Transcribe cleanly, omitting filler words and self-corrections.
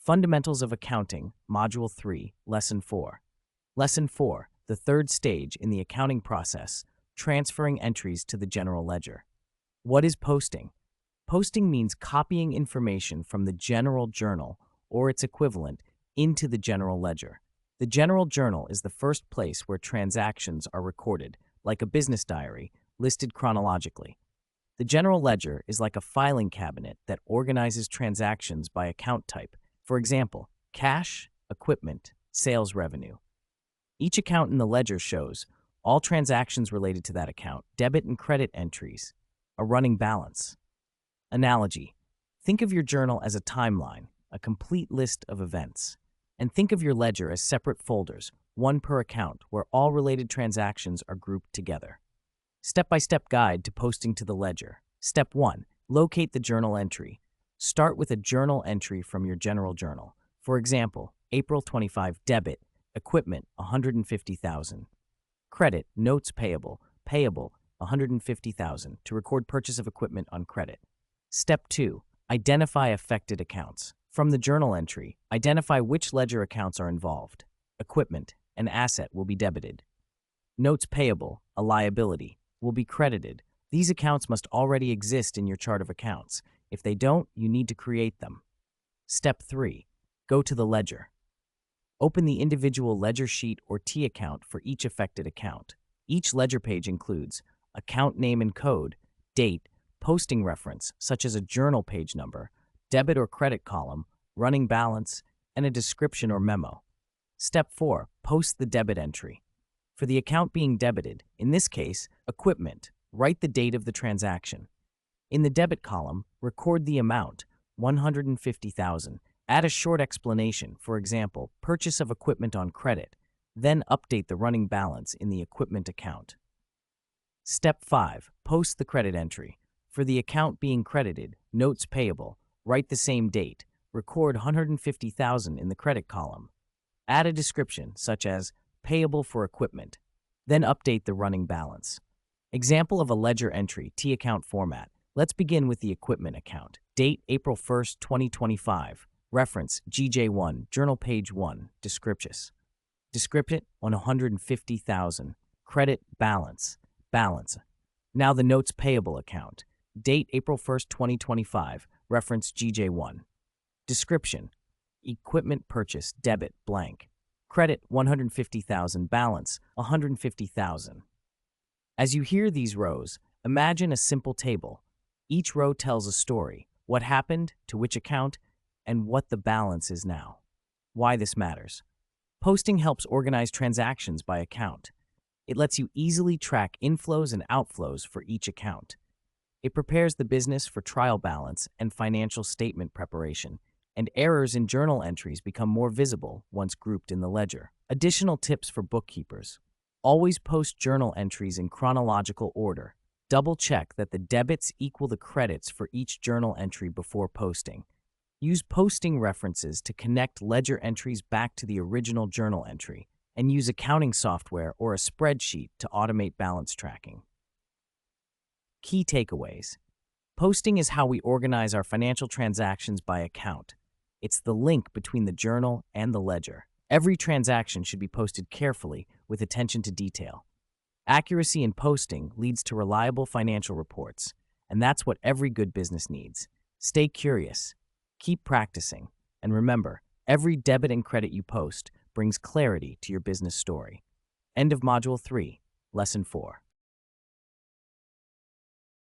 Fundamentals of Accounting, Module 3, Lesson 4. Lesson 4, the third stage in the accounting process, transferring entries to the general ledger. What is posting? Posting means copying information from the general journal or its equivalent into the general ledger. The general journal is the first place where transactions are recorded, like a business diary, listed chronologically. The general ledger is like a filing cabinet that organizes transactions by account type. For example, cash, equipment, sales revenue. Each account in the ledger shows all transactions related to that account, debit and credit entries, a running balance. Analogy: think of your journal as a timeline, a complete list of events. And think of your ledger as separate folders, one per account, where all related transactions are grouped together. Step-by-step guide to posting to the ledger. Step 1. Locate the journal entry. Start with a journal entry from your general journal. For example, April 25 debit, equipment $150,000. Credit, notes payable, $150,000 to record purchase of equipment on credit. Step 2. Identify affected accounts. From the journal entry, identify which ledger accounts are involved. Equipment, an asset, will be debited. Notes payable, a liability, will be credited. These accounts must already exist in your chart of accounts. If they don't, you need to create them. Step 3. Go to the ledger. Open the individual ledger sheet or T account for each affected account. Each ledger page includes account name and code, date, posting reference, such as a journal page number, debit or credit column, running balance, and a description or memo. Step 4. Post the debit entry. For the account being debited, in this case, equipment, write the date of the transaction. In the debit column, record the amount, $150,000. Add a short explanation, for example, purchase of equipment on credit, then update the running balance in the equipment account. Step 5. Post the credit entry. For the account being credited, notes payable, write the same date, record $150,000 in the credit column. Add a description, such as payable for equipment, then update the running balance. Example of a ledger entry, T account format. Let's begin with the equipment account. Date April 1st, 2025. Reference GJ1, journal page 1, description on $150,000. Credit balance. Now the notes payable account. Date April 1st, 2025. Reference GJ1. Description: equipment purchase, debit, blank. Credit, $150,000. Balance, $150,000. As you hear these rows, imagine a simple table. Each row tells a story: what happened, to which account, and what the balance is now. Why this matters. Posting helps organize transactions by account. It lets you easily track inflows and outflows for each account. It prepares the business for trial balance and financial statement preparation, and errors in journal entries become more visible once grouped in the ledger. Additional tips for bookkeepers: always post journal entries in chronological order. Double-check that the debits equal the credits for each journal entry before posting. Use posting references to connect ledger entries back to the original journal entry, and use accounting software or a spreadsheet to automate balance tracking. Key takeaways: posting is how we organize our financial transactions by account. It's the link between the journal and the ledger. Every transaction should be posted carefully with attention to detail. Accuracy in posting leads to reliable financial reports, and that's what every good business needs. Stay curious, keep practicing, and remember, every debit and credit you post brings clarity to your business story. End of Module 3, Lesson 4.